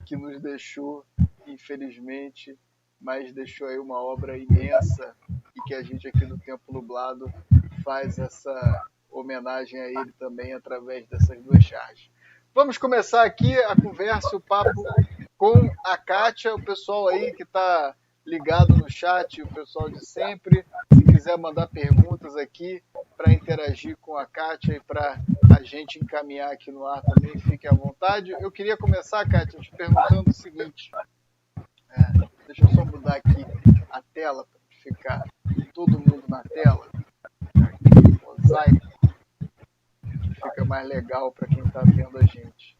que nos deixou, infelizmente, mas deixou aí uma obra imensa e que a gente aqui do Tempo Nublado faz essa homenagem a ele também através dessas duas charges. Vamos começar aqui a conversa, o papo com a Kátia, o pessoal aí que está ligado no chat, o pessoal de sempre. Se quiser mandar perguntas aqui para interagir com a Kátia e para a gente encaminhar aqui no ar também, fique à vontade. Eu queria começar, Kátia, te perguntando o seguinte. Deixa eu só mudar aqui a tela para ficar todo mundo na tela. Mosaico. Fica mais legal para quem está vendo a gente.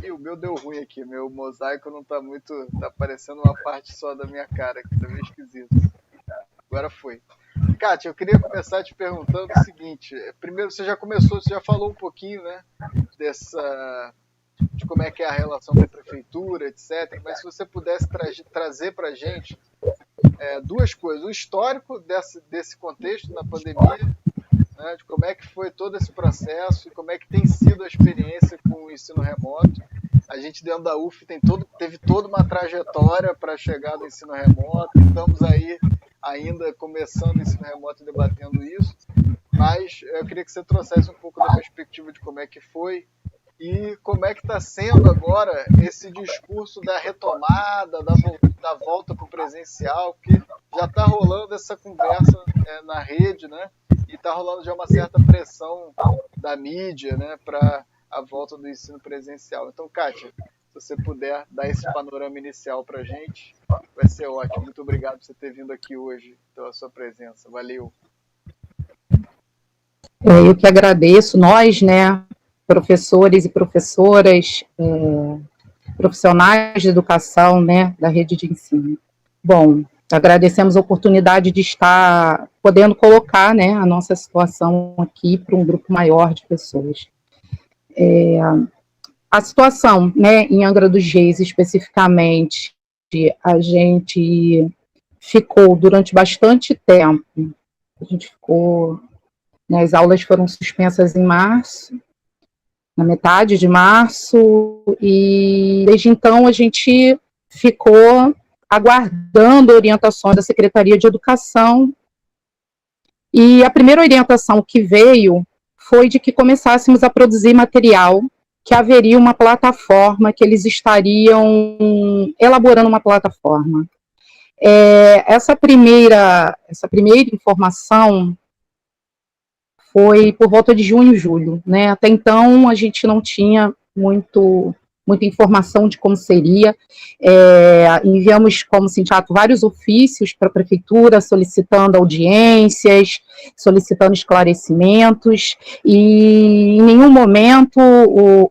E o meu deu ruim aqui, meu mosaico não está muito. Está aparecendo uma parte só da minha cara, que tá meio esquisito. Agora foi. Kátia, eu queria começar te perguntando o seguinte. Primeiro, você já falou um pouquinho, né, de como é que é a relação com a prefeitura, etc. Mas se você pudesse trazer para a gente duas coisas. O histórico desse contexto na pandemia, né, de como é que foi todo esse processo e como é que tem sido a experiência com o ensino remoto. A gente dentro da UF teve toda uma trajetória para chegar no ensino remoto, estamos aí ainda começando o ensino remoto e debatendo isso, mas eu queria que você trouxesse um pouco da perspectiva de como é que foi e como é que está sendo agora esse discurso da retomada, da volta para o presencial, que já está rolando essa conversa na rede, né? E está rolando já uma certa pressão da mídia, né, para a volta do ensino presencial. Então, Kátia, se você puder dar esse panorama inicial para a gente, vai ser ótimo. Muito obrigado por você ter vindo aqui hoje, pela sua presença. Valeu. Eu que agradeço, nós, né, professores e professoras, profissionais de educação, né, da rede de ensino. Bom, agradecemos a oportunidade de estar podendo colocar, né, a nossa situação aqui para um grupo maior de pessoas. A situação, né, em Angra dos Reis, especificamente, a gente ficou durante bastante tempo, né, as aulas foram suspensas em março, na metade de março, e desde então a gente ficou aguardando orientações da Secretaria de Educação, e a primeira orientação que veio foi de que começássemos a produzir material, que haveria uma plataforma, que eles estariam elaborando uma plataforma. Essa primeira informação foi por volta de junho e julho, né? Até então a gente não tinha muita informação de como seria. Enviamos, como sindicato, vários ofícios para a prefeitura, solicitando audiências, solicitando esclarecimentos, e em nenhum momento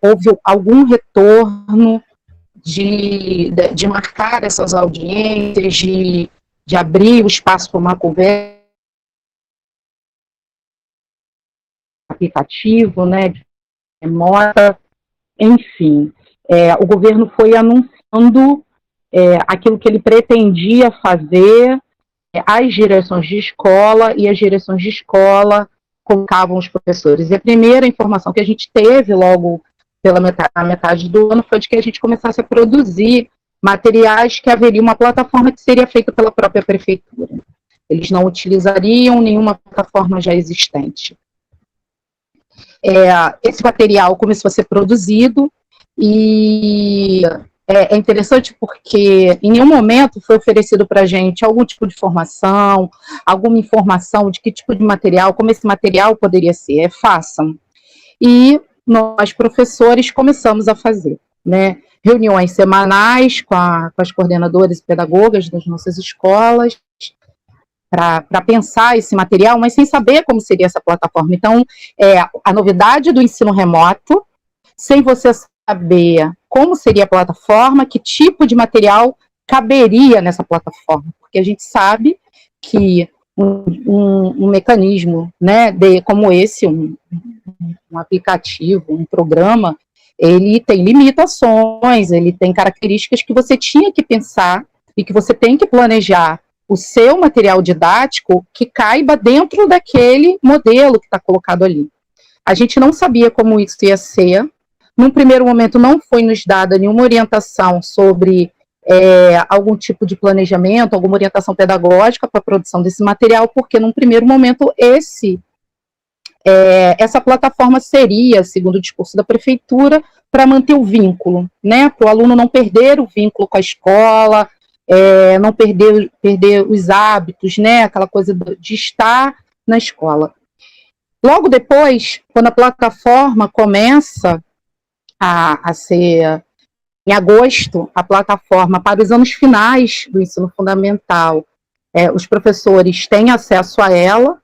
houve algum retorno de marcar essas audiências, de abrir o espaço para uma conversa, aplicativo, né, de remota, enfim. O governo foi anunciando aquilo que ele pretendia fazer, as direções de escola, e as direções de escola colocavam os professores. E a primeira informação que a gente teve logo na metade do ano foi de que a gente começasse a produzir materiais, que haveria uma plataforma que seria feita pela própria prefeitura. Eles não utilizariam nenhuma plataforma já existente. Esse material começou a ser produzido, e é interessante porque em nenhum momento foi oferecido para a gente algum tipo de formação, alguma informação de que tipo de material, como esse material poderia ser. Façam. E nós, professores, começamos a fazer, né, reuniões semanais com as coordenadoras e pedagogas das nossas escolas, para pensar esse material, mas sem saber como seria essa plataforma. Então, a novidade do ensino remoto, sem você saber como seria a plataforma, que tipo de material caberia nessa plataforma, porque a gente sabe que um mecanismo, né, como esse, um aplicativo, um programa, ele tem limitações, ele tem características que você tinha que pensar e que você tem que planejar o seu material didático que caiba dentro daquele modelo que está colocado ali. A gente não sabia como isso ia ser, Num primeiro momento, não foi nos dada nenhuma orientação sobre algum tipo de planejamento, alguma orientação pedagógica para a produção desse material, porque num primeiro momento essa plataforma seria, segundo o discurso da prefeitura, para manter o vínculo, né, para o aluno não perder o vínculo com a escola, não perder os hábitos, né, aquela coisa de estar na escola. Logo depois, quando a plataforma começa a ser, em agosto, a plataforma para os anos finais do ensino fundamental, os professores têm acesso a ela,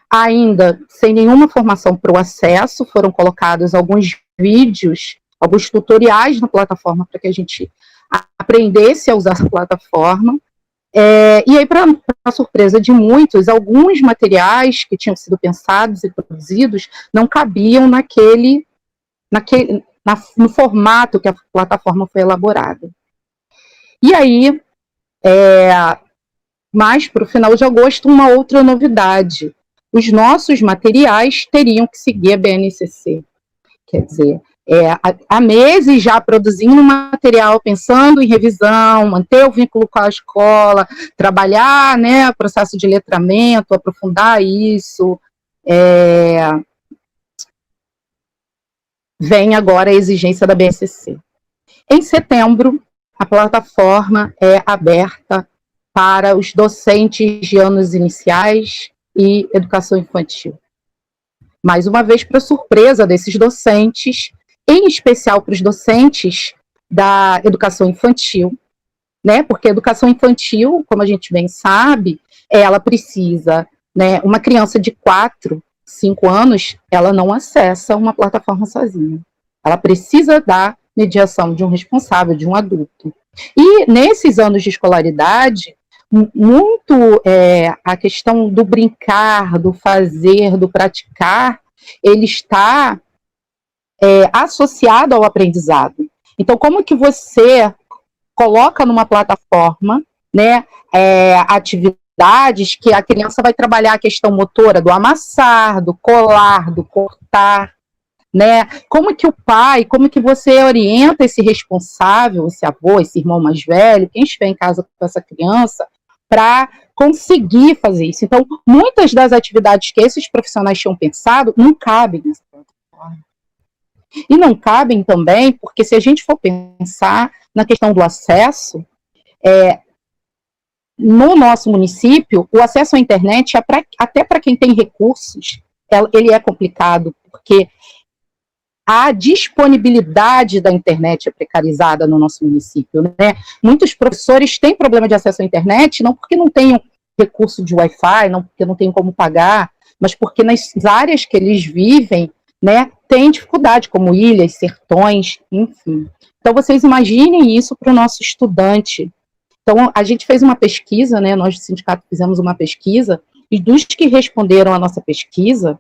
ainda sem nenhuma formação para o acesso, foram colocados alguns vídeos, alguns tutoriais na plataforma para que a gente aprendesse a usar a plataforma. E aí, para surpresa de muitos, alguns materiais que tinham sido pensados e produzidos não cabiam no formato que a plataforma foi elaborada. E aí, mais para o final de agosto, uma outra novidade. Os nossos materiais teriam que seguir a BNCC. Quer dizer, há meses já produzindo material, pensando em revisão, manter o vínculo com a escola, trabalhar, né, o processo de letramento, aprofundar isso. Vem agora a exigência da BNCC. Em setembro, a plataforma é aberta para os docentes de anos iniciais e educação infantil. Mais uma vez, para surpresa desses docentes, em especial para os docentes da educação infantil, né? Porque a educação infantil, como a gente bem sabe, ela precisa, né? Uma criança de 4, 5 anos, ela não acessa uma plataforma sozinha. Ela precisa da mediação de um responsável, de um adulto. E nesses anos de escolaridade, muito a questão do brincar, do fazer, do praticar, ele está associado ao aprendizado. Então, como que você coloca numa plataforma, né, atividades que a criança vai trabalhar a questão motora do amassar, do colar, do cortar, né? Como que o pai, como que você orienta esse responsável, esse avô, esse irmão mais velho, quem estiver em casa com essa criança, para conseguir fazer isso. Então, muitas das atividades que esses profissionais tinham pensado não cabem nessa plataforma. E não cabem também porque, se a gente for pensar na questão do acesso, no nosso município, o acesso à internet, até para quem tem recursos, ele é complicado, porque a disponibilidade da internet é precarizada no nosso município, né? Muitos professores têm problema de acesso à internet, não porque não tenham recurso de Wi-Fi, não porque não tenham como pagar, mas porque nas áreas que eles vivem, né, tem dificuldade, como ilhas, sertões, enfim. Então, vocês imaginem isso para o nosso estudante. Então, a gente fez uma pesquisa, né, nós do sindicato fizemos uma pesquisa, e dos que responderam à nossa pesquisa,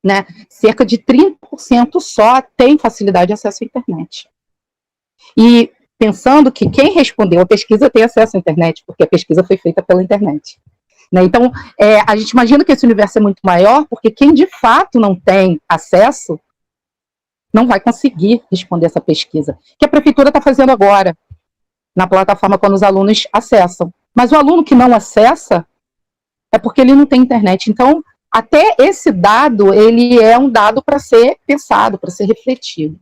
né, cerca de 30% só tem facilidade de acesso à internet. E pensando que quem respondeu a pesquisa tem acesso à internet, porque a pesquisa foi feita pela internet. Né? Então, a gente imagina que esse universo é muito maior, porque quem de fato não tem acesso não vai conseguir responder essa pesquisa, que a prefeitura está fazendo agora, na plataforma, quando os alunos acessam. Mas o aluno que não acessa é porque ele não tem internet. Então, até esse dado, ele é um dado para ser pensado, para ser refletido.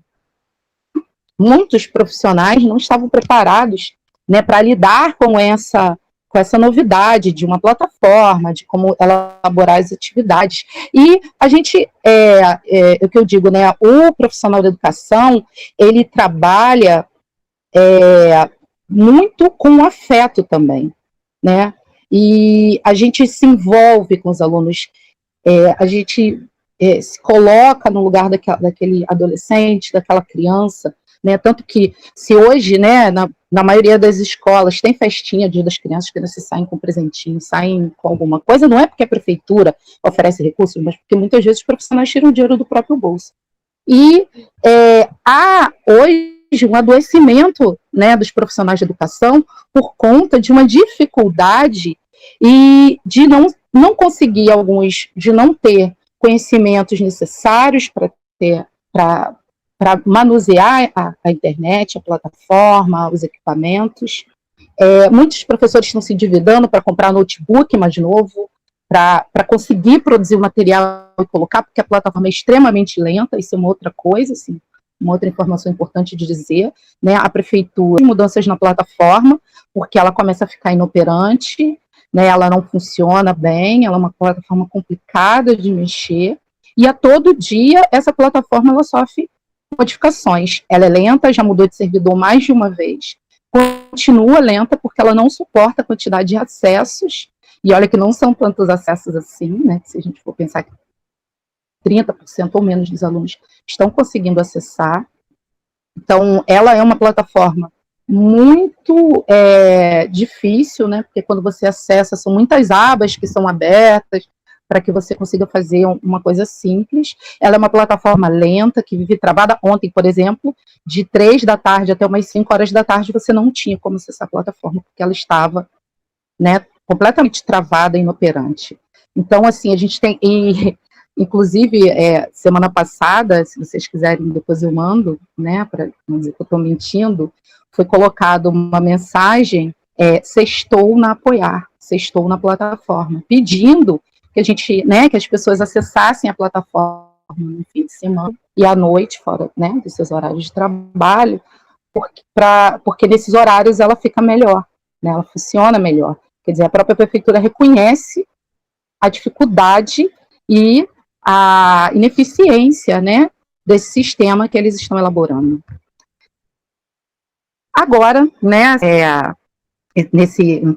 Muitos profissionais não estavam preparados, né, para lidar com essa novidade de uma plataforma, de como elaborar as atividades. E a gente, o que eu digo, né, o profissional da educação, ele trabalha muito com afeto também, né? E a gente se envolve com os alunos, a gente se coloca no lugar daquele adolescente, daquela criança, né? Tanto que, se hoje, né, na maioria das escolas tem festinha Dia das Crianças, as crianças saem com presentinho, saem com alguma coisa, não é porque a prefeitura oferece recursos, mas porque muitas vezes os profissionais tiram dinheiro do próprio bolso. E há hoje um adoecimento, né, dos profissionais de educação por conta de uma dificuldade e de não conseguir, alguns, de não ter conhecimentos necessários para para manusear a internet, a plataforma, os equipamentos. Muitos professores estão se endividando para comprar notebook mais novo, para conseguir produzir o material e colocar, porque a plataforma é extremamente lenta, isso é uma outra coisa, assim, uma outra informação importante de dizer, né? A prefeitura tem mudanças na plataforma, porque ela começa a ficar inoperante, né? Ela não funciona bem, ela é uma plataforma complicada de mexer, e a todo dia essa plataforma ela sofre modificações. Ela é lenta, já mudou de servidor mais de uma vez, continua lenta porque ela não suporta a quantidade de acessos, e olha que não são tantos acessos assim, né? Se a gente for pensar que 30% ou menos dos alunos estão conseguindo acessar. Então, ela é uma plataforma muito difícil, né? Porque quando você acessa, são muitas abas que são abertas para que você consiga fazer uma coisa simples. Ela é uma plataforma lenta, que vive travada. Ontem, por exemplo, de 3 da tarde até umas 5 horas da tarde, você não tinha como acessar a plataforma, porque ela estava, né, completamente travada e inoperante. Então, assim, a gente tem... Inclusive, semana passada, se vocês quiserem, depois eu mando, né, para não dizer que eu estou mentindo, foi colocado uma mensagem, sextou na Apoiar, sextou na plataforma, pedindo que a gente, né, que as pessoas acessassem a plataforma no fim de semana e à noite, fora, né, dos seus horários de trabalho, porque nesses horários ela fica melhor, né, ela funciona melhor. Quer dizer, a própria prefeitura reconhece a dificuldade e a ineficiência, né, desse sistema que eles estão elaborando. Agora, né,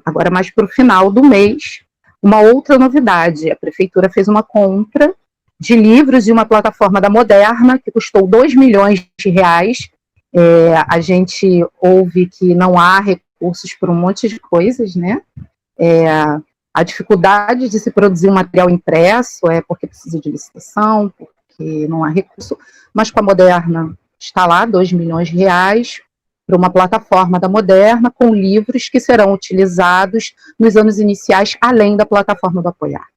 agora mais para o final do mês, uma outra novidade: a prefeitura fez uma compra de livros de uma plataforma da Moderna, que custou R$2 milhões. A gente ouve que não há recursos para um monte de coisas, né? A dificuldade de se produzir um material impresso é porque precisa de licitação, porque não há recurso, mas com a Moderna está lá R$2 milhões para uma plataforma da Moderna com livros que serão utilizados nos anos iniciais, além da plataforma do Apoiar.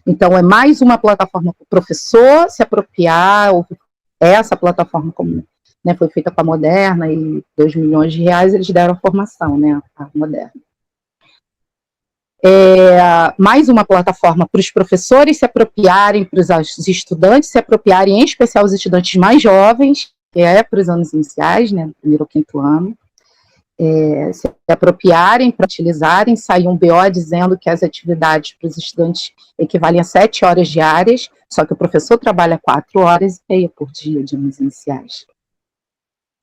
Então, é mais uma plataforma para o professor se apropriar, essa plataforma, como, né, foi feita com a Moderna, e R$2 milhões eles deram a formação, né, a Moderna. Mais uma plataforma para os professores se apropriarem, para os estudantes se apropriarem, em especial os estudantes mais jovens, que para os anos iniciais, né, primeiro ou 5º ano, se apropriarem para utilizarem. Saiu um BO dizendo que as atividades para os estudantes equivalem a 7 horas diárias, só que o professor trabalha 4 horas e meia por dia de anos iniciais.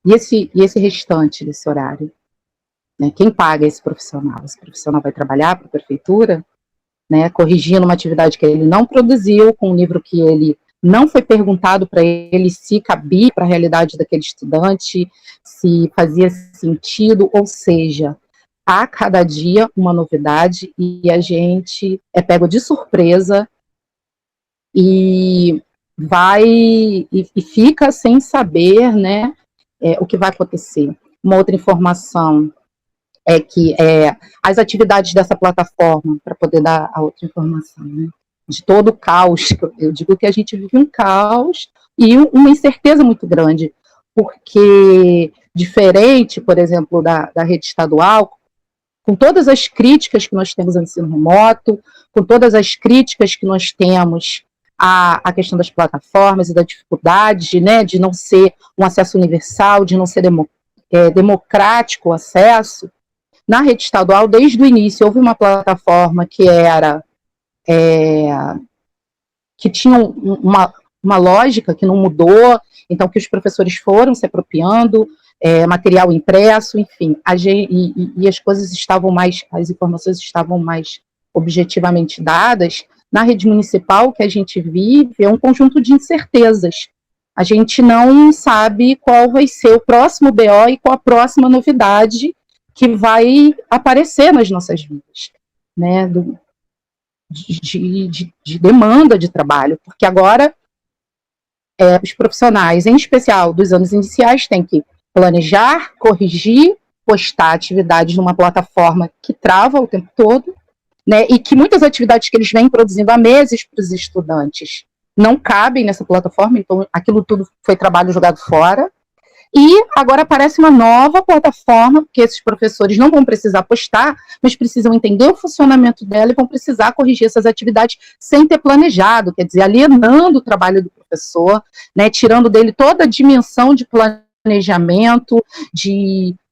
E esse restante desse horário? Né, quem paga esse profissional? Esse profissional vai trabalhar para a prefeitura, né, corrigindo uma atividade que ele não produziu, com um livro que ele não foi perguntado para ele se cabia para a realidade daquele estudante, se fazia sentido, ou seja, a cada dia uma novidade, e a gente é pego de surpresa e fica sem saber, né, o que vai acontecer. Uma outra informação é que as atividades dessa plataforma, para poder dar a outra informação, né, de todo o caos, eu digo que a gente vive um caos e uma incerteza muito grande, porque diferente, por exemplo, da rede estadual, com todas as críticas que nós temos ao ensino remoto, com todas as críticas que nós temos à questão das plataformas e da dificuldade, né, de não ser um acesso universal, de não ser democrático o acesso, na rede estadual, desde o início, houve uma plataforma que que tinha uma lógica que não mudou, então que os professores foram se apropriando, material impresso, enfim, e as coisas estavam mais, as informações estavam mais objetivamente dadas. Na rede municipal, o que a gente vive é um conjunto de incertezas. A gente não sabe qual vai ser o próximo BO e qual a próxima novidade que vai aparecer nas nossas vidas, né, de demanda de trabalho, porque agora os profissionais, em especial dos anos iniciais, têm que planejar, corrigir, postar atividades numa plataforma que trava o tempo todo, né, e que muitas atividades que eles vêm produzindo há meses para os estudantes, não cabem nessa plataforma, então aquilo tudo foi trabalho jogado fora. E agora aparece uma nova plataforma, que esses professores não vão precisar postar, mas precisam entender o funcionamento dela e vão precisar corrigir essas atividades sem ter planejado, quer dizer, alienando o trabalho do professor, né, tirando dele toda a dimensão de planejamento,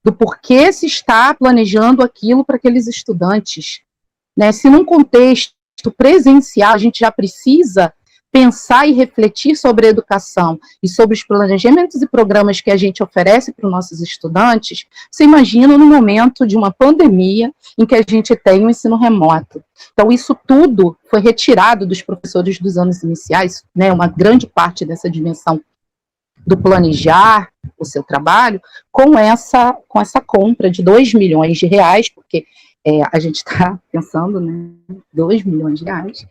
do porquê se está planejando aquilo para aqueles estudantes. Né? Se num contexto presencial a gente já precisa pensar e refletir sobre a educação e sobre os planejamentos e programas que a gente oferece para os nossos estudantes, você imagina no momento de uma pandemia em que a gente tem o ensino remoto. Então, isso tudo foi retirado dos professores dos anos iniciais, né, uma grande parte dessa dimensão do planejar o seu trabalho, com essa compra de 2 milhões de reais, porque a gente está pensando, né, 2 milhões de reais,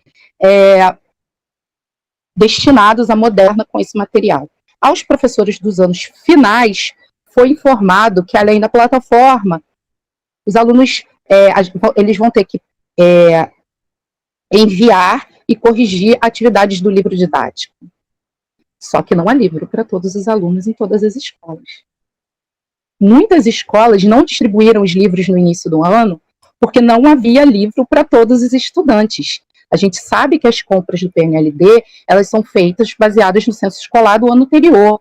destinados à Moderna com esse material. Aos professores dos anos finais, foi informado que, além da plataforma, os alunos eles vão ter que enviar e corrigir atividades do livro didático. Só que não há livro para todos os alunos em todas as escolas. Muitas escolas não distribuíram os livros no início do ano porque não havia livro para todos os estudantes. A gente sabe que as compras do PNLD, elas são feitas baseadas no censo escolar do ano anterior.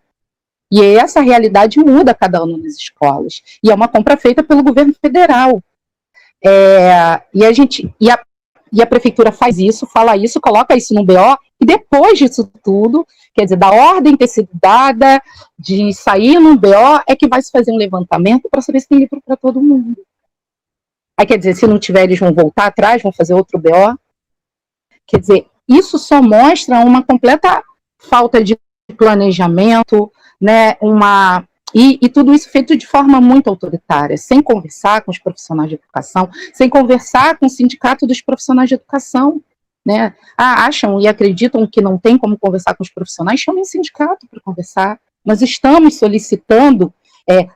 E essa realidade muda a cada ano nas escolas. E é uma compra feita pelo governo federal. E a prefeitura faz isso, fala isso, coloca isso no BO, e depois disso tudo, quer dizer, da ordem ter sido dada, de sair no BO, é que vai se fazer um levantamento para saber se tem livro para todo mundo. Aí, quer dizer, se não tiver, eles vão voltar atrás, vão fazer outro BO. Quer dizer, isso só mostra uma completa falta de planejamento, né, e tudo isso feito de forma muito autoritária, sem conversar com os profissionais de educação, sem conversar com o sindicato dos profissionais de educação. Né? Acham e acreditam que não tem como conversar com os profissionais, chamem o sindicato para conversar. Nós estamos solicitando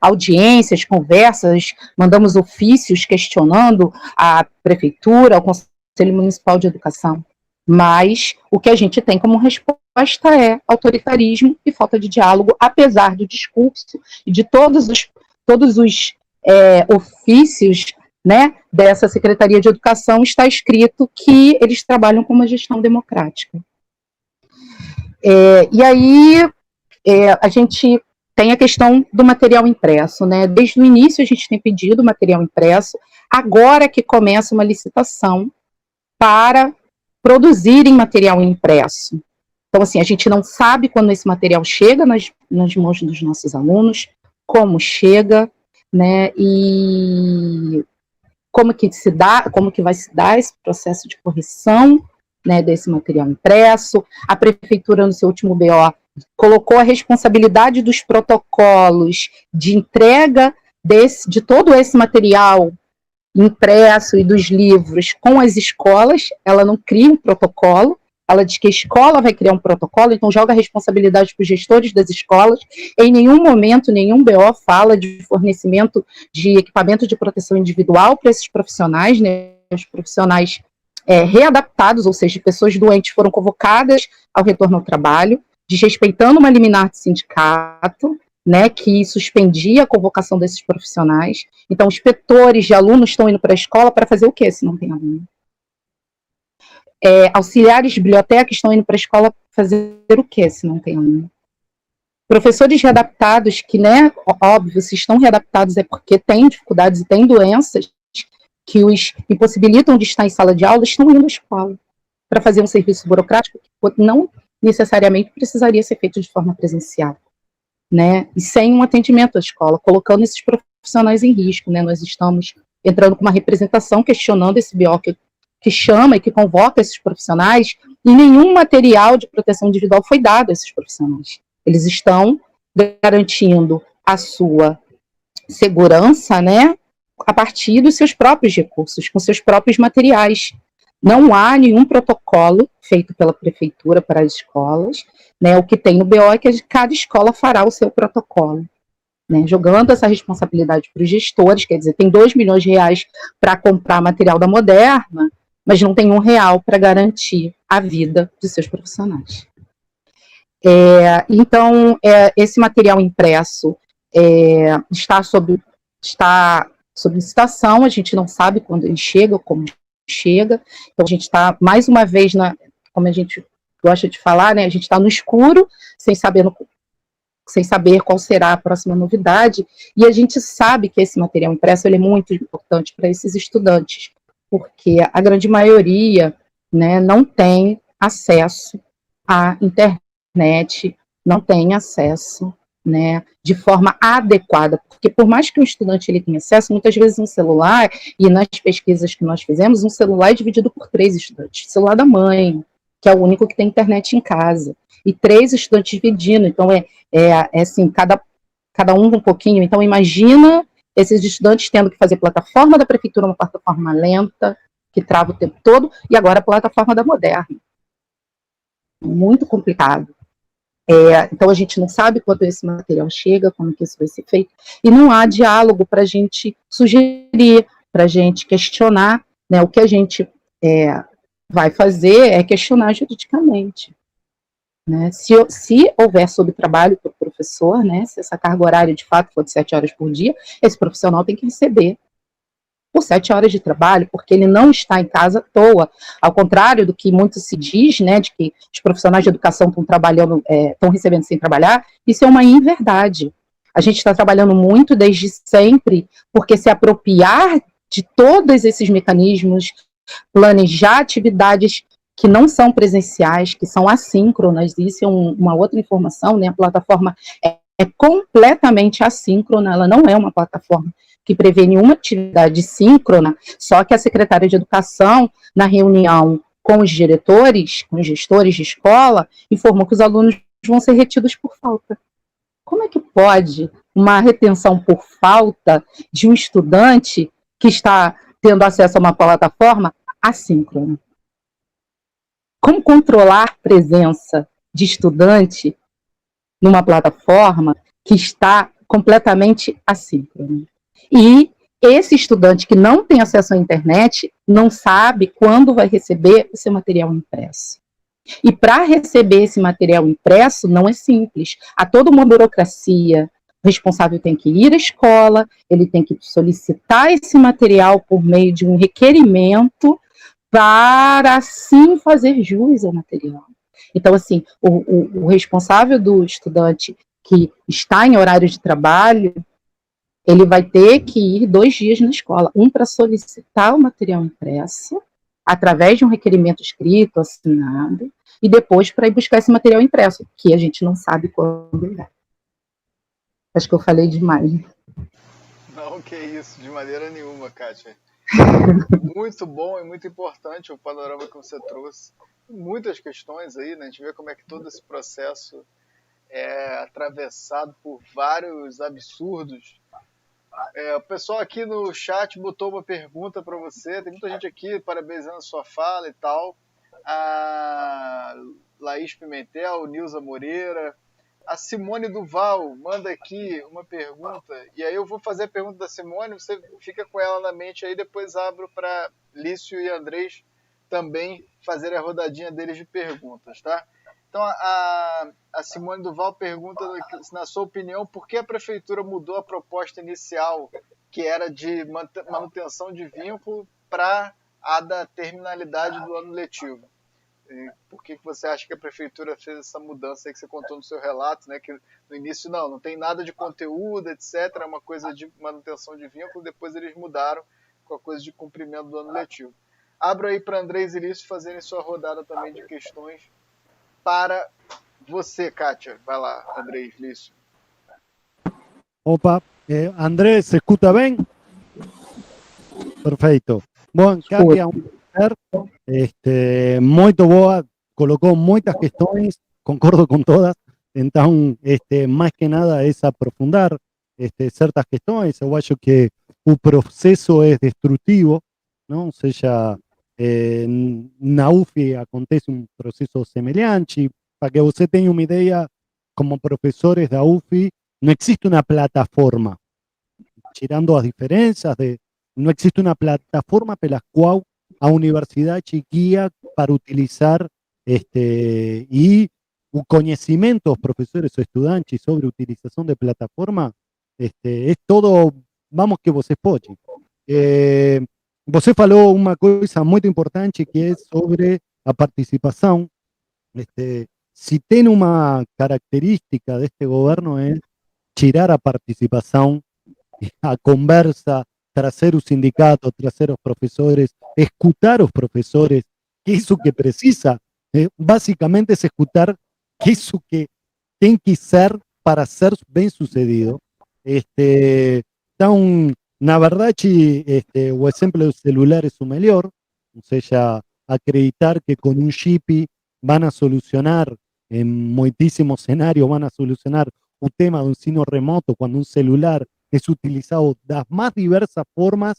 audiências, conversas, mandamos ofícios questionando a prefeitura, ao Conselho Municipal de Educação. Mas o que a gente tem como resposta é autoritarismo e falta de diálogo, apesar do discurso e de todos os ofícios, né, dessa Secretaria de Educação, está escrito que eles trabalham com uma gestão democrática. E aí a gente tem a questão do material impresso. Né? Desde o início a gente tem pedido material impresso, agora que começa uma licitação para produzirem material impresso. Então, assim, a gente não sabe quando esse material chega nas mãos dos nossos alunos, como chega, né, e como que vai se dar esse processo de correção, né, desse material impresso. A prefeitura, no seu último BO, colocou a responsabilidade dos protocolos de entrega de todo esse material impresso e dos livros com as escolas. Ela não cria um protocolo, ela diz que a escola vai criar um protocolo, então joga a responsabilidade para os gestores das escolas. Em nenhum momento, nenhum BO fala de fornecimento de equipamento de proteção individual para esses profissionais, né? Os profissionais readaptados, ou seja, pessoas doentes foram convocadas ao retorno ao trabalho, desrespeitando uma liminar de sindicato, né, que suspendia a convocação desses profissionais. Então, inspetores de alunos estão indo para a escola para fazer o quê, se não tem aluno? Auxiliares de biblioteca estão indo para a escola fazer o quê, se não tem aluno? Professores readaptados, que, né, óbvio, se estão readaptados é porque têm dificuldades e têm doenças que os impossibilitam de estar em sala de aula, estão indo à escola para fazer um serviço burocrático que não necessariamente precisaria ser feito de forma presencial. Né, e sem um atendimento à escola, colocando esses profissionais em risco. Né, nós estamos entrando com uma representação questionando esse BO que chama e que convoca esses profissionais, e nenhum material de proteção individual foi dado a esses profissionais. Eles estão garantindo a sua segurança, né, a partir dos seus próprios recursos, com seus próprios materiais. Não há nenhum protocolo feito pela prefeitura para as escolas, né? O que tem no BO é que cada escola fará o seu protocolo, né? Jogando essa responsabilidade para os gestores, quer dizer, tem 2 milhões de reais para comprar material da Moderna, mas não tem R$1 para garantir a vida de seus profissionais. Então, esse material impresso está sob licitação, a gente não sabe quando ele chega, como chega, então a gente está, mais uma vez, como a gente gosta de falar, né, a gente está no escuro, sem saber qual será a próxima novidade, e a gente sabe que esse material impresso ele é muito importante para esses estudantes, porque a grande maioria, né, não tem acesso à internet, não tem acesso, né, de forma adequada, porque por mais que o estudante ele tenha acesso, muitas vezes um celular, e nas pesquisas que nós fizemos, um celular é dividido por 3 estudantes, celular da mãe, que é o único que tem internet em casa, e 3 estudantes dividindo, então assim, cada um pouquinho, então imagina esses estudantes tendo que fazer plataforma da prefeitura, uma plataforma lenta, que trava o tempo todo, e agora a plataforma da Moderna. Muito complicado. Então a gente não sabe quando esse material chega, como que isso vai ser feito, e não há diálogo para a gente sugerir, para a gente questionar, né, o que a gente vai fazer é questionar juridicamente. Né? Se houver sobretrabalho para o professor, né, se essa carga horária de fato for de 7 horas por dia, esse profissional tem que receber por 7 horas de trabalho, porque ele não está em casa à toa, ao contrário do que muito se diz, né, de que os profissionais de educação estão trabalhando, estão recebendo sem trabalhar, isso é uma inverdade. A gente está trabalhando muito desde sempre, porque se apropriar de todos esses mecanismos, planejar atividades que não são presenciais, que são assíncronas, isso é uma outra informação, né, a plataforma é completamente assíncrona, ela não é uma plataforma que prevê nenhuma atividade síncrona, só que a secretária de Educação, na reunião com os diretores, com os gestores de escola, informou que os alunos vão ser retidos por falta. Como é que pode uma retenção por falta de um estudante que está tendo acesso a uma plataforma assíncrona? Como controlar a presença de estudante numa plataforma que está completamente assíncrona? E esse estudante que não tem acesso à internet não sabe quando vai receber o seu material impresso. E para receber esse material impresso não é simples. Há toda uma burocracia. O responsável tem que ir à escola, ele tem que solicitar esse material por meio de um requerimento para, assim, fazer jus ao material. Então, assim, o responsável do estudante que está em horário de trabalho, ele vai ter que ir 2 dias na escola, um para solicitar o material impresso, através de um requerimento escrito, assinado, e depois para ir buscar esse material impresso, que a gente não sabe quando é. Acho que eu falei demais. Não, que isso, de maneira nenhuma, Kátia. Muito bom e muito importante o panorama que você trouxe. Muitas questões aí, né? A gente vê como é que todo esse processo é atravessado por vários absurdos. O pessoal aqui no chat botou uma pergunta para você. Tem muita gente aqui parabenizando a sua fala e tal. A Laís Pimentel, Nilza Moreira. A Simone Duval manda aqui uma pergunta. E aí eu vou fazer a pergunta da Simone. Você fica com ela na mente aí. Depois abro para Lício e Andrés também fazerem a rodadinha deles de perguntas, tá? Então, a Simone Duval pergunta, na sua opinião, por que a prefeitura mudou a proposta inicial, que era de manutenção de vínculo, para a da terminalidade do ano letivo? E por que você acha que a prefeitura fez essa mudança aí que você contou no seu relato, né? Que no início não tem nada de conteúdo, etc., é uma coisa de manutenção de vínculo, depois eles mudaram com a coisa de cumprimento do ano letivo. Abro aí para Andrés e Lício fazerem sua rodada também de questões para você, Kátia. Vai lá, Andrés, Lício. Opa, Andrés, ¿se escuta bem? Perfeito. Bom, Kátia, muito boa, colocou muitas questões, concordo com todas, então, mais que nada, é aprofundar certas questões. Eu acho que o processo é destrutivo, não? Ou seja, na UF acontece um processo semelhante. Para que você tenha uma ideia, como professores da UF, não existe uma plataforma, tirando as diferenças, não existe uma plataforma pela qual a universidade guia para utilizar e o conhecimento dos professores ou estudantes sobre utilização de plataforma é todo, vamos que você pode. Você falou uma coisa muito importante que é sobre a participação. Se tem uma característica deste governo é tirar a participação, a conversa, trazer o sindicato, trazer os professores, escutar os professores, que é isso que precisa. Basicamente é escutar que é isso que tem que ser para ser bem sucedido. Então, na verdade, o exemplo do celular é o melhor, ou seja, acreditar que com um chip van a solucionar, em muitíssimos cenários, van a solucionar o tema do ensino remoto, quando um celular é utilizado das mais diversas formas,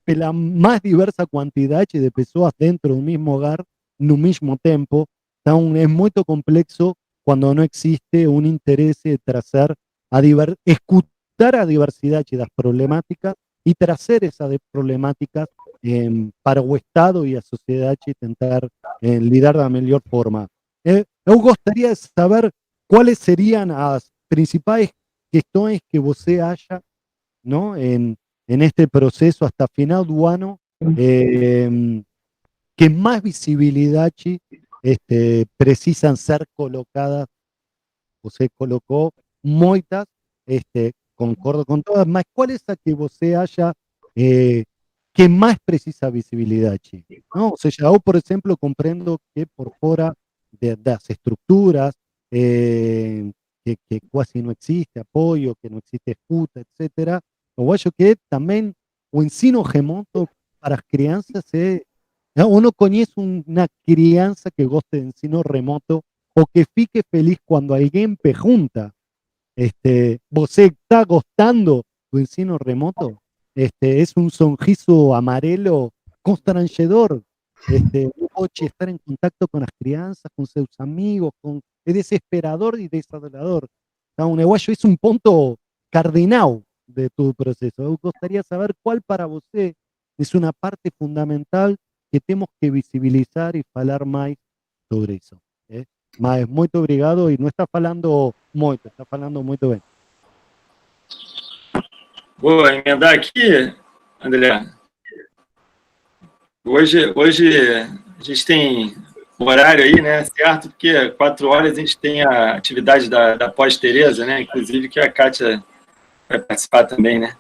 pela mais diversa quantidade de pessoas dentro do mesmo hogar, no mesmo tempo. Então, é muito complexo quando não existe um interesse de trazer escutar a diversidade das problemáticas e trazer essas problemáticas para o Estado e a sociedade tentar lidar da melhor forma. Eu gostaria de saber quais seriam as principais questões que você acha, não, em este processo hasta final do ano, que mais visibilidade precisam ser colocadas. Você colocou muitas, concordo com todas, mas qual é a que você acha que mais precisa visibilidade? Não? Ou seja, eu, por exemplo, compreendo que por fora das estruturas, que quase não existe apoio, que não existe escuta, etc. Eu acho que também o ensino remoto para as crianças eu não conheço uma criança que goste de ensino remoto ou que fique feliz quando alguém pergunta: você está gostando do ensino remoto? É um sorriso amarelo constrangedor. Não pode estar em contato com as crianças, com seus amigos, é desesperador e desafiador. Então, eu acho isso um ponto cardinal de todo o processo. Eu gostaria de saber qual para você é uma parte fundamental que temos que visibilizar e falar mais sobre isso. Mas muito obrigado, e não está falando muito, está falando muito bem. Vou emendar aqui, André. Hoje a gente tem horário aí, né, certo? Porque 4 horas a gente tem a atividade da pós-Tereza, né? Inclusive que a Kátia vai participar também, né?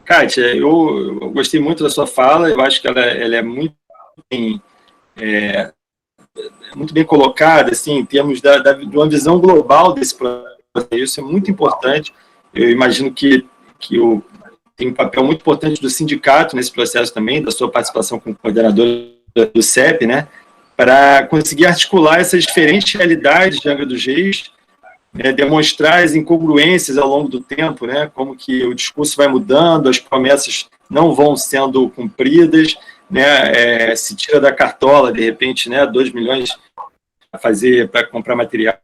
Kátia, eu gostei muito da sua fala, eu acho que ela é muito bem colocada, assim, em termos de uma visão global desse processo. Isso é muito importante. Eu imagino que tem um papel muito importante do sindicato nesse processo também, da sua participação como coordenador do CEP, né, para conseguir articular essas diferentes realidades de Angra dos Reis, demonstrar as incongruências ao longo do tempo, né, como que o discurso vai mudando, as promessas não vão sendo cumpridas, né, se tira da cartola, de repente, né, 2 milhões para comprar material,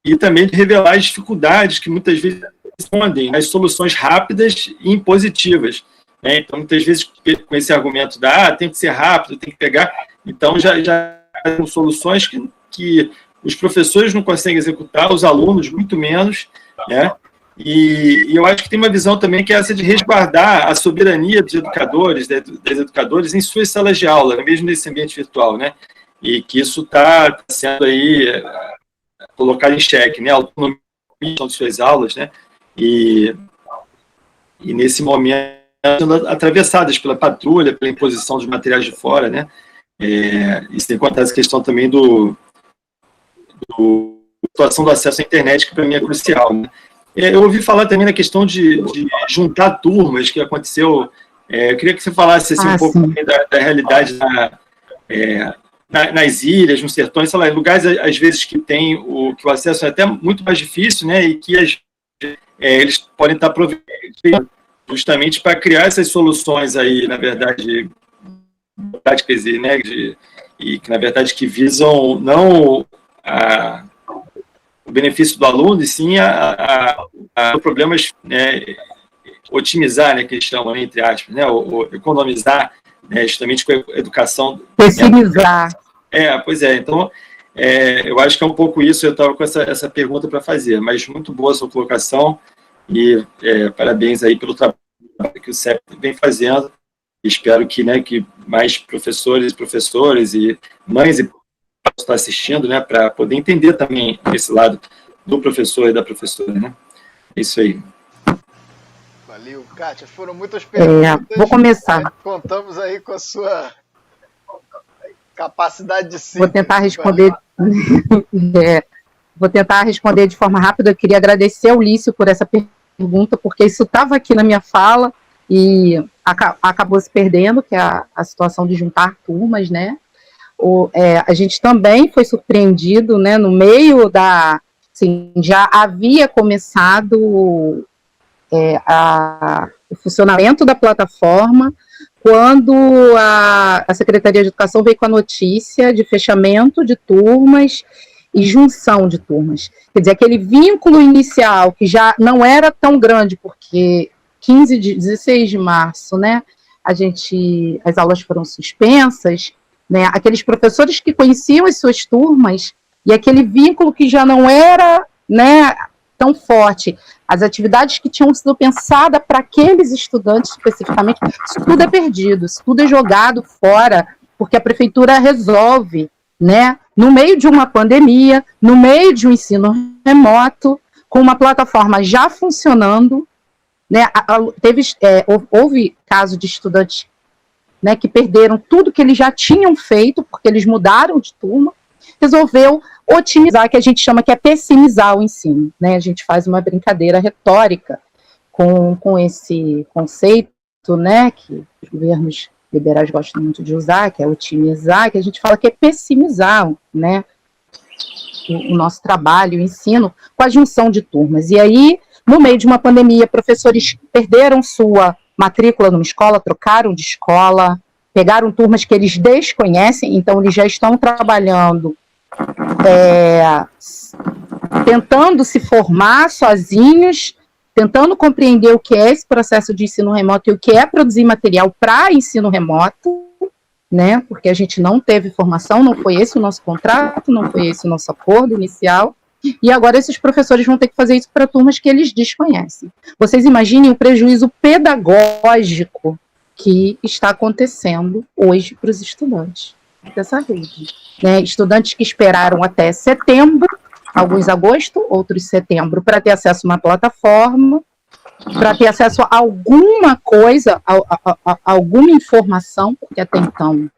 e também de revelar as dificuldades que muitas vezes respondem às soluções rápidas e impositivas. Então, muitas vezes, com esse argumento tem que ser rápido, tem que pegar, então já são soluções que os professores não conseguem executar, os alunos muito menos, né? E eu acho que tem uma visão também que é essa de resguardar a soberania dos educadores, das educadoras em suas salas de aula, mesmo nesse ambiente virtual, né? E que isso está sendo aí colocado em xeque, né? A autonomia de suas aulas, né? E nesse momento sendo atravessadas pela patrulha, pela imposição dos materiais de fora, né? E sem contar essa questão também da situação do acesso à internet, que para mim é crucial, né? Eu ouvi falar também na questão de juntar turmas, que aconteceu. Eu queria que você falasse assim, um pouco da realidade nas ilhas, nos sertões, sei lá, em lugares, às vezes, que o acesso é até muito mais difícil, né, e que eles podem estar aproveitando justamente para criar essas soluções aí, na verdade, práticas, né, e que, na verdade, que visam não o benefício do aluno, e sim a problemas, né, otimizar, né, que eles chamam, entre aspas, né, ou economizar, né, justamente com a educação. Pessimizar. Pois é, então, eu acho que é um pouco isso, eu estava com essa pergunta para fazer, mas muito boa a sua colocação, e parabéns aí pelo trabalho que o CEP vem fazendo. Espero que, né, que mais professores e mães e pais estão assistindo, né, para poder entender também esse lado do professor e da professora, né? É isso aí. Valeu, Kátia. Foram muitas perguntas. Vou começar. Contamos aí com a sua capacidade de síntese. Vou tentar responder. Vou tentar responder de forma rápida. Eu queria agradecer ao Lício por essa pergunta, porque isso estava aqui na minha fala e acabou se perdendo, que é a situação de juntar turmas, né? A gente também foi surpreendido, né? No meio da... Assim, já havia começado o funcionamento da plataforma quando a Secretaria de Educação veio com a notícia de fechamento de turmas e junção de turmas. Quer dizer, aquele vínculo inicial, que já não era tão grande, porque 16 de março, né, as aulas foram suspensas, né, aqueles professores que conheciam as suas turmas, e aquele vínculo que já não era, né, tão forte, as atividades que tinham sido pensadas para aqueles estudantes especificamente, isso tudo é perdido, isso tudo é jogado fora, porque a prefeitura resolve, né, no meio de uma pandemia, no meio de um ensino remoto, com uma plataforma já funcionando, né, houve caso de estudantes, né, que perderam tudo que eles já tinham feito, porque eles mudaram de turma, resolveu otimizar, que a gente chama que é pessimizar o ensino, né, a gente faz uma brincadeira retórica com esse conceito, né, que os governos liberais gostam muito de usar, que é otimizar, que a gente fala que é pessimizar, né, o nosso trabalho, o ensino, com a junção de turmas. E aí, no meio de uma pandemia, professores perderam sua matrícula numa escola, trocaram de escola, pegaram turmas que eles desconhecem, então eles já estão trabalhando, tentando se formar sozinhos, tentando compreender o que é esse processo de ensino remoto e o que é produzir material para ensino remoto, né, porque a gente não teve formação, não foi esse o nosso contrato, não foi esse o nosso acordo inicial, e agora esses professores vão ter que fazer isso para turmas que eles desconhecem. Vocês imaginem o prejuízo pedagógico que está acontecendo hoje para os estudantes dessa rede, né? Estudantes que esperaram até setembro, alguns agosto, outros setembro, para ter acesso a uma plataforma, para ter acesso a alguma coisa, a alguma informação, porque até então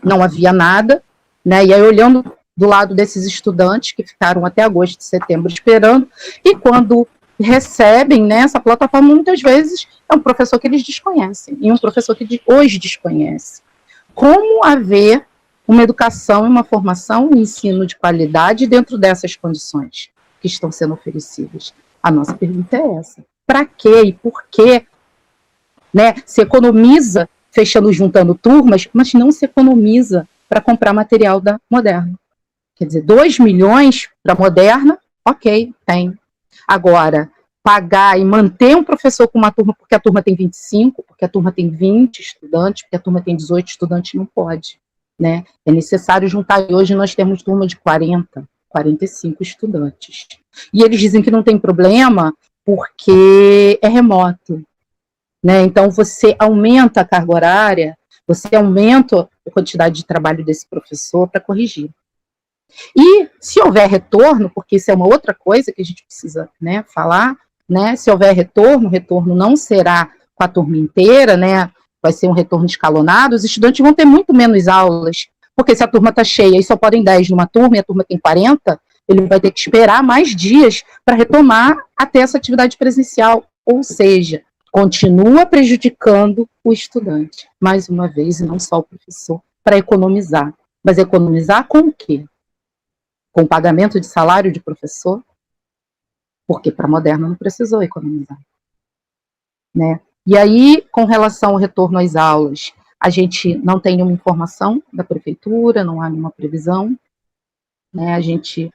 não havia nada, né? E aí, olhando do lado desses estudantes que ficaram até agosto, setembro esperando, e quando recebem, né, essa plataforma, muitas vezes é um professor que eles desconhecem, e um professor que hoje desconhece. Como haver uma educação e uma formação, um ensino de qualidade dentro dessas condições que estão sendo oferecidas? A nossa pergunta é essa. Para quê e por quê, né, se economiza fechando, juntando turmas, mas não se economiza para comprar material da Moderna? Quer dizer, 2 milhões para a Moderna, ok, tem. Agora, pagar e manter um professor com uma turma, porque a turma tem 25, porque a turma tem 20 estudantes, porque a turma tem 18 estudantes, não pode, né? É necessário juntar, e hoje nós temos turma de 40, 45 estudantes. E eles dizem que não tem problema, porque é remoto, né? Então, você aumenta a carga horária, você aumenta a quantidade de trabalho desse professor para corrigir. E se houver retorno, porque isso é uma outra coisa que a gente precisa, né, falar, né, se houver retorno, o retorno não será com a turma inteira, né, vai ser um retorno escalonado, os estudantes vão ter muito menos aulas, porque se a turma está cheia e só podem 10 numa turma e a turma tem 40, ele vai ter que esperar mais dias para retomar até essa atividade presencial, ou seja, continua prejudicando o estudante, mais uma vez, e não só o professor, para economizar. Mas economizar com o quê? Com o pagamento de salário de professor? Porque para a Moderna não precisou economizar, né? E aí, com relação ao retorno às aulas, a gente não tem nenhuma informação da prefeitura, não há nenhuma previsão, né? A gente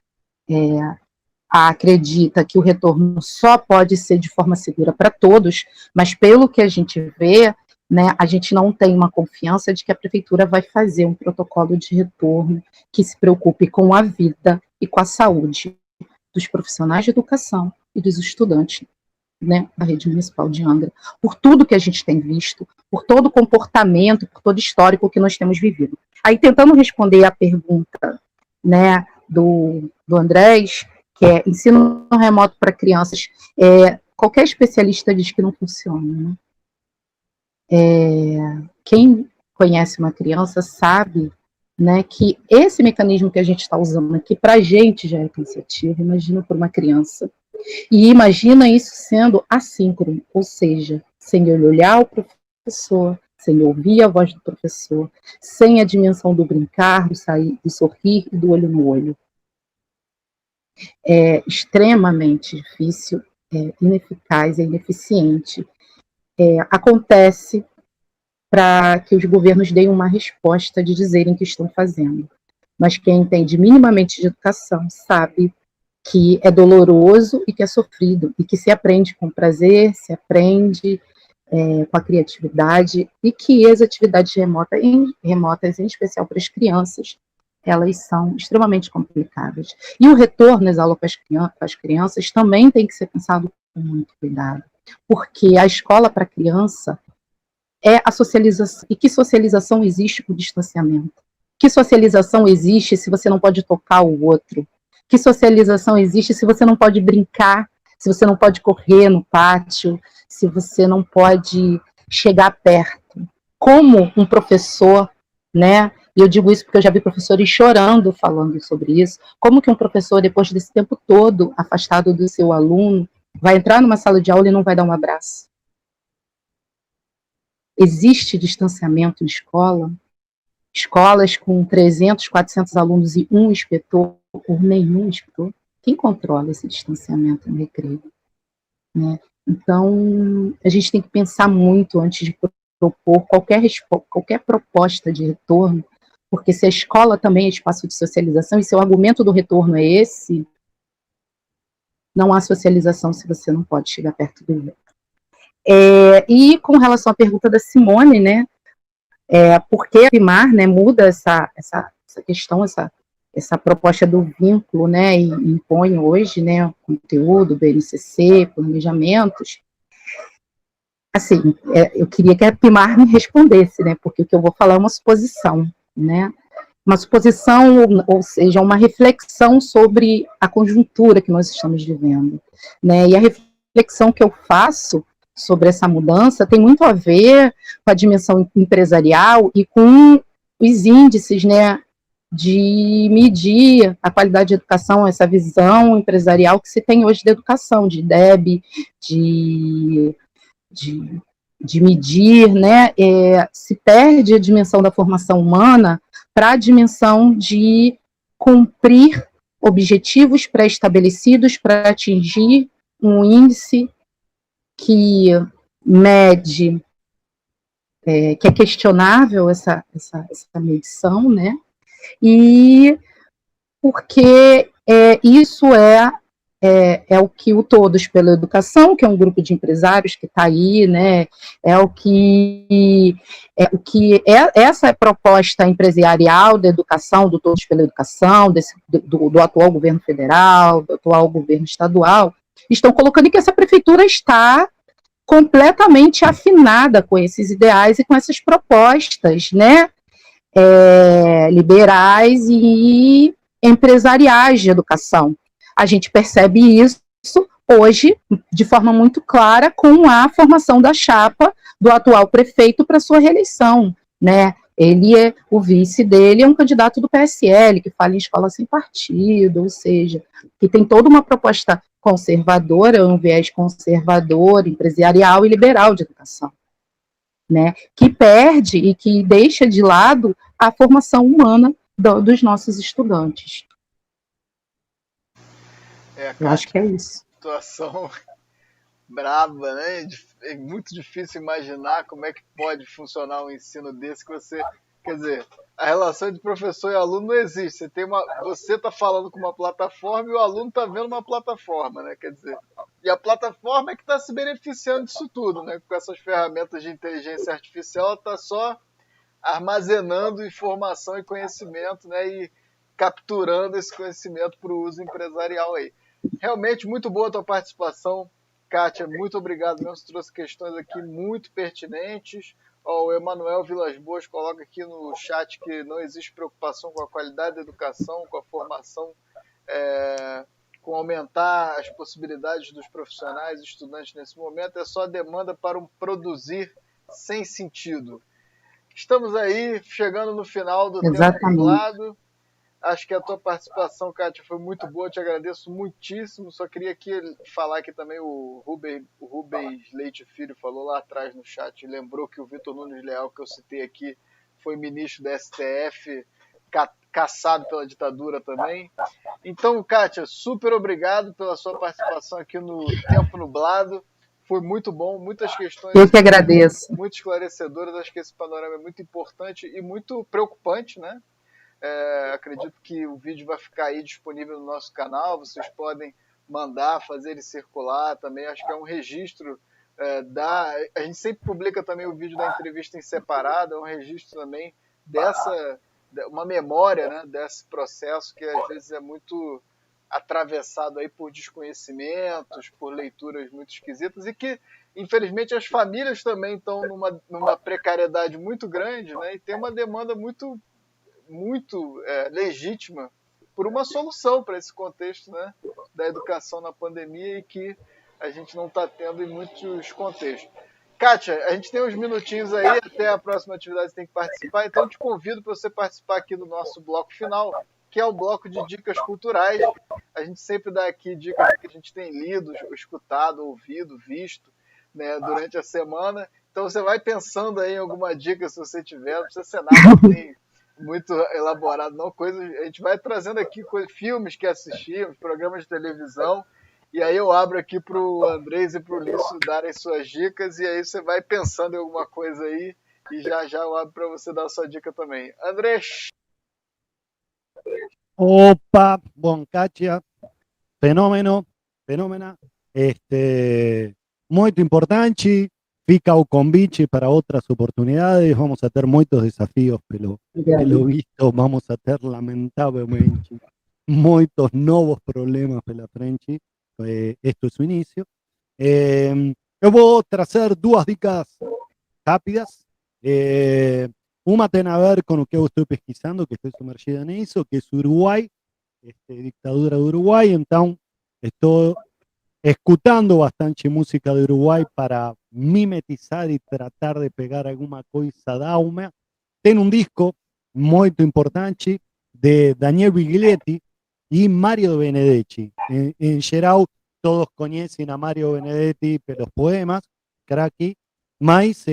acredita que o retorno só pode ser de forma segura para todos, mas pelo que a gente vê, né, a gente não tem uma confiança de que a prefeitura vai fazer um protocolo de retorno que se preocupe com a vida e com a saúde dos profissionais de educação e dos estudantes, né, da rede municipal de Angra, por tudo que a gente tem visto, por todo o comportamento, por todo o histórico que nós temos vivido. Aí, tentando responder a pergunta, né, do Andrés, que é ensino remoto para crianças, qualquer especialista diz que não funciona, né? Quem conhece uma criança sabe, né, que esse mecanismo que a gente está usando aqui, para a gente já é cansativo, imagina por uma criança. E imagina isso sendo assíncrono, ou seja, sem ele olhar o professor, sem ouvir a voz do professor, sem a dimensão do brincar, do sair, do sorrir e do olho no olho. É extremamente difícil, ineficaz, ineficiente. Acontece para que os governos deem uma resposta de dizerem que estão fazendo. Mas quem entende minimamente de educação sabe que é doloroso e que é sofrido, e que se aprende com prazer, se aprende com a criatividade, e que as atividades remotas, em especial para as crianças, elas são extremamente complicadas. E o retorno às aulas para as crianças também tem que ser pensado com muito cuidado, porque a escola para a criança é a socialização. E que socialização existe com o distanciamento? Que socialização existe se você não pode tocar o outro? Que socialização existe se você não pode brincar, se você não pode correr no pátio, se você não pode chegar perto? Como um professor, né? E eu digo isso porque eu já vi professores chorando falando sobre isso. Como que um professor, depois desse tempo todo afastado do seu aluno, vai entrar numa sala de aula e não vai dar um abraço? Existe distanciamento em escola? Escolas com 300, 400 alunos e um inspetor, ou nenhum inspetor? Quem controla esse distanciamento no recreio? Né? Então, a gente tem que pensar muito antes de propor qualquer proposta de retorno, porque se a escola também é espaço de socialização, e se o argumento do retorno é esse, não há socialização se você não pode chegar perto do outro. E com relação à pergunta da Simone, né, por que a PIMAR, né, muda essa questão, essa proposta do vínculo, né, e impõe hoje, né, o conteúdo, BNCC, planejamentos. Assim, eu queria que a PIMAR me respondesse, né, porque o que eu vou falar é uma suposição, né, uma suposição, ou seja, uma reflexão sobre a conjuntura que nós estamos vivendo, né, e a reflexão que eu faço sobre essa mudança tem muito a ver com a dimensão empresarial e com os índices, né, de medir a qualidade de educação, essa visão empresarial que se tem hoje da educação, de DEB, de medir, né, se perde a dimensão da formação humana para a dimensão de cumprir objetivos pré-estabelecidos para atingir um índice que mede, que é questionável essa medição, né, e porque isso é o que o Todos pela Educação, que é um grupo de empresários que está aí, né, essa é a proposta empresarial da educação, do Todos pela Educação, do atual governo federal, do atual governo estadual, estão colocando que essa prefeitura está completamente afinada com esses ideais e com essas propostas, né, liberais e empresariais de educação. A gente percebe isso hoje de forma muito clara com a formação da chapa do atual prefeito para sua reeleição, né? O vice dele é um candidato do PSL, que fala em escola sem partido, ou seja, que tem toda uma proposta conservadora, um viés conservador, empresarial e liberal de educação, né? Que perde e que deixa de lado a formação humana dos nossos estudantes. Eu acho que é isso. Situação braba, né? É muito difícil imaginar como é que pode funcionar um ensino desse que você Quer dizer, a relação de professor e aluno não existe. Você está falando com uma plataforma e o aluno está vendo uma plataforma, né? Quer dizer, e a plataforma é que está se beneficiando disso tudo, né? Com essas ferramentas de inteligência artificial, ela está só armazenando informação e conhecimento, né? E capturando esse conhecimento para o uso empresarial aí. Realmente muito boa a tua participação, Kátia. Muito obrigado mesmo. Você trouxe questões aqui muito pertinentes. Ó, o Emanuel Vilas Boas coloca aqui no chat que não existe preocupação com a qualidade da educação, com a formação, com aumentar as possibilidades dos profissionais e estudantes nesse momento, é só demanda para um produzir sem sentido. Estamos aí, chegando no final do tempo nublado. Acho que a tua participação, Kátia, foi muito boa, te agradeço muitíssimo. Só queria aqui falar que também o Rubens Leite Filho falou lá atrás no chat, lembrou que o Vitor Nunes Leal, que eu citei aqui, foi ministro da STF, caçado pela ditadura também. Então, Kátia, super obrigado pela sua participação aqui no Tempo Nublado. Foi muito bom, muitas questões. Eu que agradeço. Muito esclarecedoras. Acho que esse panorama é muito importante e muito preocupante, né? Acredito que o vídeo vai ficar aí disponível no nosso canal. Vocês podem mandar, fazer ele circular também. Acho que é um registro a gente sempre publica também o vídeo da entrevista em separado. É um registro também uma memória, né, desse processo que às vezes é muito atravessado aí por desconhecimentos, por leituras muito esquisitas e que, infelizmente, as famílias também estão numa precariedade muito grande, né, e tem uma demanda muito legítima por uma solução para esse contexto, né, da educação na pandemia e que a gente não está tendo em muitos contextos. Kátia, a gente tem uns minutinhos aí, até a próxima atividade você tem que participar, então eu te convido para você participar aqui do nosso bloco final, que é o bloco de dicas culturais. A gente sempre dá aqui dicas que a gente tem lido, escutado, ouvido, visto, né, durante a semana. Então você vai pensando aí em alguma dica, se você tiver, não precisa ser nada assim, muito elaborado, não, a gente vai trazendo aqui filmes que assistimos, programas de televisão, e aí eu abro aqui para o Andrés e para o Lício darem suas dicas, e aí você vai pensando em alguma coisa aí, e já eu abro para você dar a sua dica também. Andrés! Opa, bom, Kátia, fenômena, muito importante, fica o convite para outras oportunidades, vamos a ter muitos desafios, pelo visto, vamos a ter, lamentavelmente, muitos novos problemas pela frente, esto es su inicio. Eu vou trazer duas dicas rápidas. Uma tem a ver com o que eu estou pesquisando, que estou sumergida nisso, que é Uruguai, ditadura de Uruguai. Então, estou escutando bastante música de Uruguai para mimetizar e tratar de pegar alguma coisa da alma. Tem um disco muito importante de Daniel Biglietti y Mario Benedetti. En geral, todos conocen a Mario Benedetti pelos poemas, cracky, mas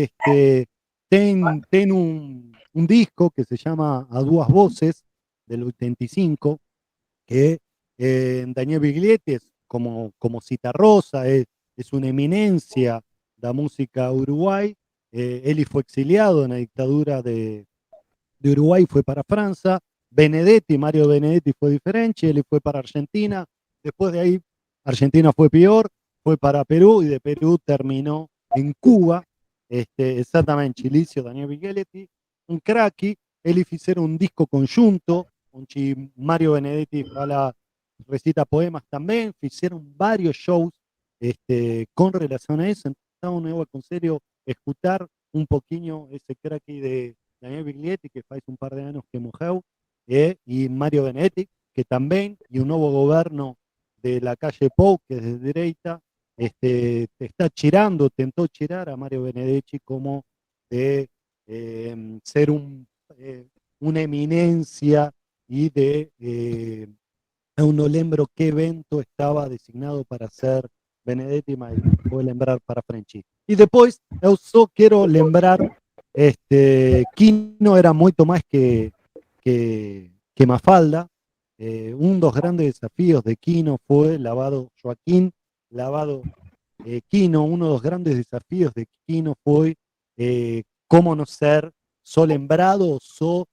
ten un disco que se llama A Duas Voces, del 85, que Daniel Biglietti es como Citarrosa, es una eminencia da música uruguay. Él fue exiliado en la dictadura de Uruguay, fue para Francia. Mario Benedetti fue diferente, él fue para Argentina, después de ahí Argentina fue peor, fue para Perú y de Perú terminó en Cuba, exactamente, Chilicio, Daniel Biglietti, un cracky, él hicieron un disco conjunto, Mario Benedetti recita poemas también, hicieron varios shows con relación a eso, entonces eu aconselho escutar un poquinho ese cracky de Daniel Biglietti, que faz un par de años que morreu, y Mario Benedetti, que también, y un nuevo gobierno de la calle Pou, que es de derecha, tentó tirar a Mario Benedetti como de ser una eminencia y no lembro qué evento estaba designado para ser Benedetti, mas voy a lembrar para frente. Y después, yo só quiero lembrar, Quino era mucho más que Mafalda. Uno de los grandes desafíos de Quino fue Joaquín Lavado Quino. Uno de los grandes desafíos de Quino fue cómo no ser só lembrado, só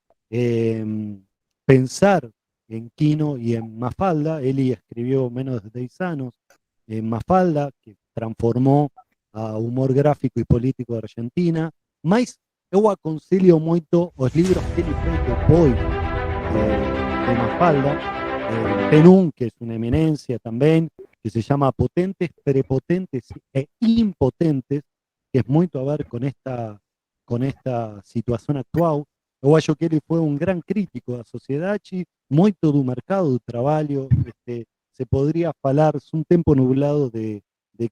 pensar en Quino y en Mafalda. Eli escribió menos de 10 años en Mafalda, que transformó a humor gráfico y político de Argentina, mas eu aconselho muito os livros que ele fez depois de Mafalda. Tem um que é uma eminência também, que se chama Potentes, Prepotentes e Impotentes, que é muito a ver com esta situação atual. Eu acho que ele foi um grande crítico da sociedade, muito do mercado do trabalho. Se poderia falar um tempo nublado de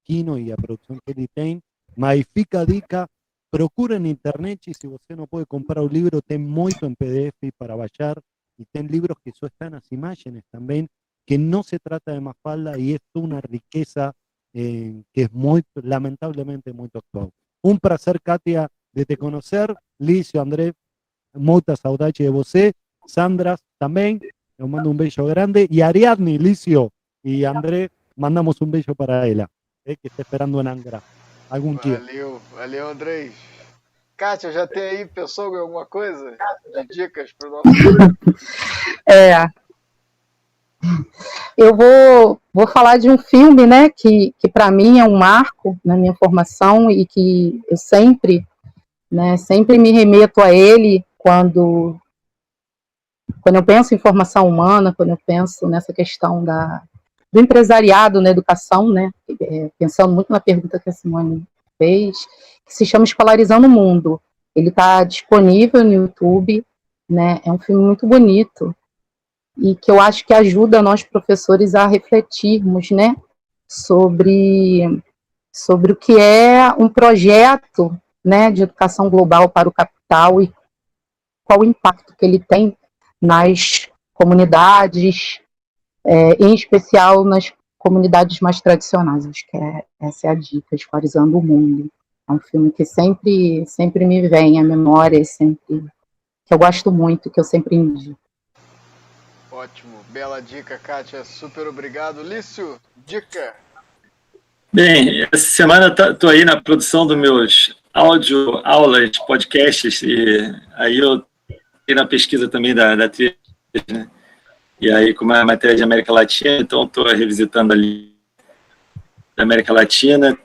Quino e a produção que ele tem, mas fica a dica, procura na internet, e se você não pode comprar o livro, tem muito em PDF para baixar, e tem livros que só estão as imagens também, que não se trata de Mafalda, e é uma riqueza que é muito, lamentavelmente, muito atual. Um prazer, Kátia, de te conhecer. Lício, André, muita saudade de você. Sandra também, eu mando um beijo grande. E Ariadne, Lício e André, mandamos um beijo para ela, que está esperando em Angra algum dia. Valeu, Andrés. Kátia, já tem aí, pensou em alguma coisa de dicas para o nosso... Eu vou falar de um filme, né, que para mim é um marco na minha formação e que eu sempre me remeto a ele quando eu penso em formação humana, quando eu penso nessa questão do empresariado na educação, né, pensando muito na pergunta que a Simone fez, que se chama Escolarizando o Mundo. Ele está disponível no YouTube, né, é um filme muito bonito e que eu acho que ajuda nós professores a refletirmos, né, sobre o que é um projeto, né, de educação global para o capital e qual o impacto que ele tem nas comunidades, em especial nas comunidades mais tradicionais. Acho que essa é a dica, Escolarizando o Mundo. É um filme que sempre me vem à memória, que eu gosto muito, que eu sempre indico. Ótimo, bela dica, Kátia, super obrigado. Lício, dica? Bem, essa semana estou aí na produção dos meus aulas, podcasts, e aí eu estou na pesquisa também da trilha, né? E aí, como é a matéria de América Latina, então estou revisitando ali da América Latina.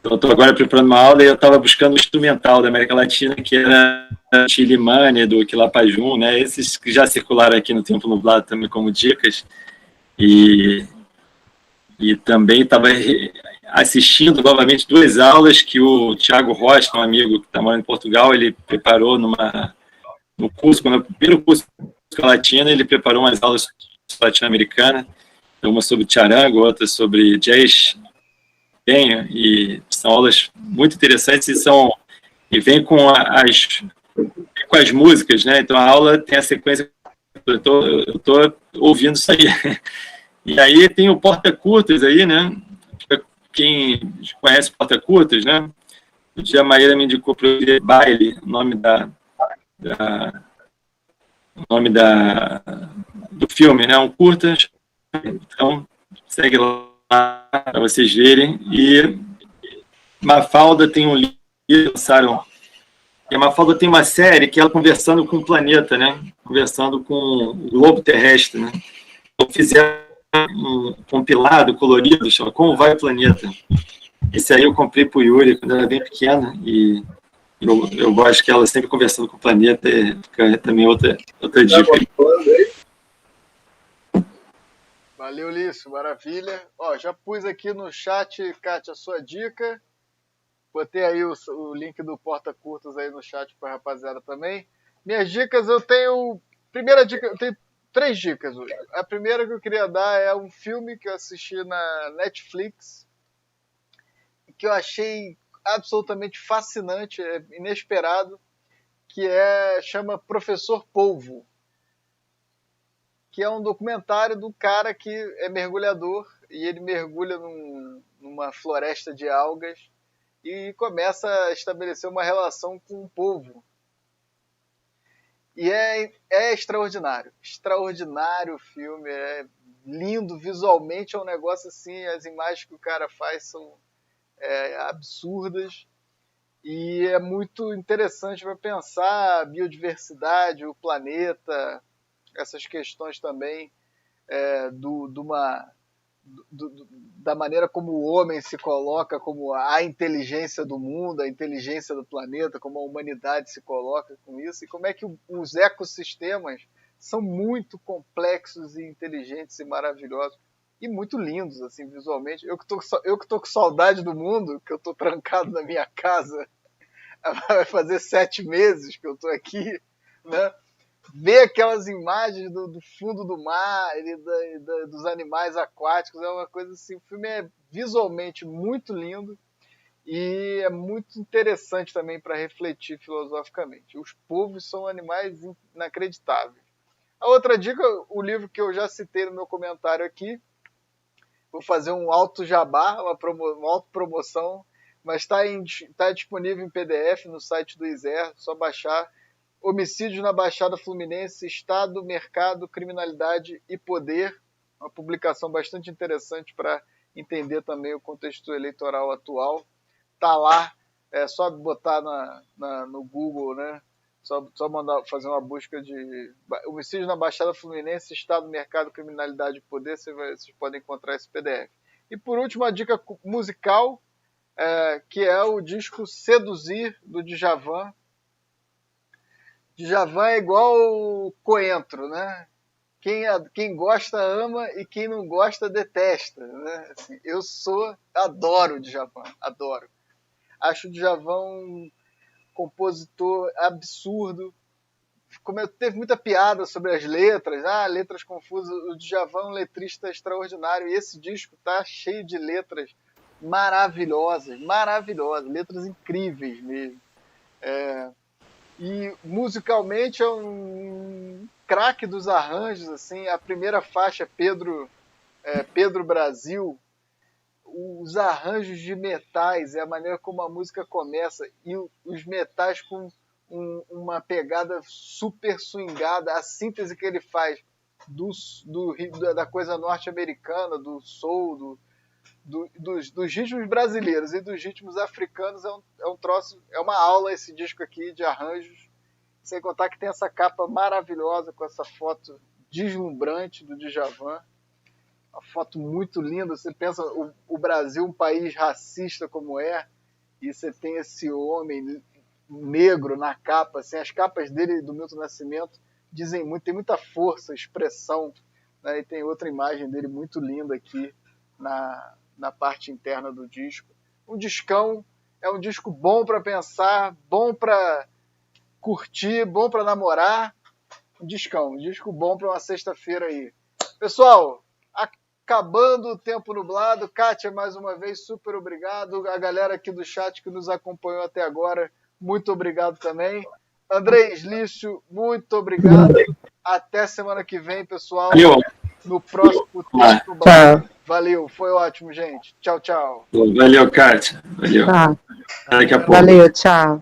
Então estou agora preparando uma aula e eu estava buscando um instrumental da América Latina, que era Chilimani, do Quilapayún, né? Esses que já circularam aqui no Tempo Nublado também como dicas. E também estava assistindo novamente 2 aulas que o Thiago Rocha, um amigo que está morando em Portugal, ele preparou no curso, no primeiro curso de Latina, ele preparou umas aulas latino-americanas, uma sobre charango, outra sobre jazz, e são aulas muito interessantes e vem com as músicas, né? Então a aula tem a sequência, eu estou ouvindo isso aí. E aí tem o Porta Curtas aí, né? Quem conhece Porta Curtas, né? O dia a Maíra me indicou para o Baile, o nome do filme, né? Um curtas. Então, segue lá para vocês verem. E Mafalda tem um livro que lançaram. E a Mafalda tem uma série que ela conversando com o planeta, né? Conversando com o globo terrestre, né? Fizeram um compilado colorido, chama Como Vai o Planeta. Esse aí eu comprei para o Yuri quando ela era bem pequena, e eu gosto que ela sempre conversando com o planeta, fica também outra dica. Valeu, Lício, maravilha. Ó, já pus aqui no chat, Kátia, a sua dica. Botei aí o link do Porta Curtas aí no chat para a rapaziada também. Minhas dicas, eu tenho... Primeira dica, eu tenho 3 dicas hoje. A primeira que eu queria dar é um filme que eu assisti na Netflix, que eu achei absolutamente fascinante, inesperado, que chama Professor Polvo, que é um documentário do cara que é mergulhador e ele mergulha numa floresta de algas e começa a estabelecer uma relação com o polvo. E é extraordinário. Extraordinário o filme, é lindo visualmente, é um negócio assim, as imagens que o cara faz são absurdas. E é muito interessante para pensar a biodiversidade, o planeta, essas questões também da maneira como o homem se coloca, como a inteligência do mundo, a inteligência do planeta, como a humanidade se coloca com isso, e como é que os ecossistemas são muito complexos e inteligentes e maravilhosos, e muito lindos, assim, visualmente. Eu que tô com saudade do mundo, que eu tô trancado na minha casa, vai fazer 7 meses que eu tô aqui, né? Ver aquelas imagens do fundo do mar e dos animais aquáticos é uma coisa assim. O filme é visualmente muito lindo e é muito interessante também para refletir filosoficamente. Os povos são animais inacreditáveis. A outra dica, o livro que eu já citei no meu comentário aqui, vou fazer um auto jabá, uma autopromoção, mas está disponível em PDF no site do ISER, só baixar. Homicídios na Baixada Fluminense, Estado, Mercado, Criminalidade e Poder. Uma publicação bastante interessante para entender também o contexto eleitoral atual. Está lá, é só botar no Google, né? Só fazer uma busca de Homicídios na Baixada Fluminense, Estado, Mercado, Criminalidade e Poder. Vocês podem encontrar esse PDF. E por último, a dica musical, que é o disco Seduzir, do Djavan. Djavan é igual o coentro, né? Quem gosta ama e quem não gosta detesta, né? Assim, adoro o Djavan, adoro. Acho o Djavan um compositor absurdo. Teve muita piada sobre as letras, letras confusas. O Djavan é um letrista extraordinário e esse disco tá cheio de letras maravilhosas, letras incríveis mesmo. E musicalmente é um craque dos arranjos, assim. A primeira faixa, Pedro Brasil, os arranjos de metais, a maneira como a música começa, e os metais com uma pegada super swingada, a síntese que ele faz da coisa norte-americana, do soul, dos ritmos brasileiros e dos ritmos africanos, é um troço, é uma aula esse disco aqui de arranjos, sem contar que tem essa capa maravilhosa com essa foto deslumbrante do Djavan, uma foto muito linda. Você pensa o Brasil, um país racista como é, e você tem esse homem negro na capa, assim, as capas dele do Milton Nascimento dizem muito, tem muita força, expressão, né? E tem outra imagem dele muito linda aqui na parte interna do disco. Um discão, é um disco bom para pensar, bom para curtir, bom para namorar. Um disco bom para uma sexta-feira aí. Pessoal, acabando o Tempo Nublado. Kátia, mais uma vez, super obrigado. A galera aqui do chat que nos acompanhou até agora, muito obrigado também. André Slício, muito obrigado. Até semana que vem, pessoal. Valeu. No próximo Tempo Nublado. Valeu, foi ótimo, gente. Tchau, tchau. Valeu, Kátia. Valeu. Tá. Daqui a pouco. Valeu, tchau.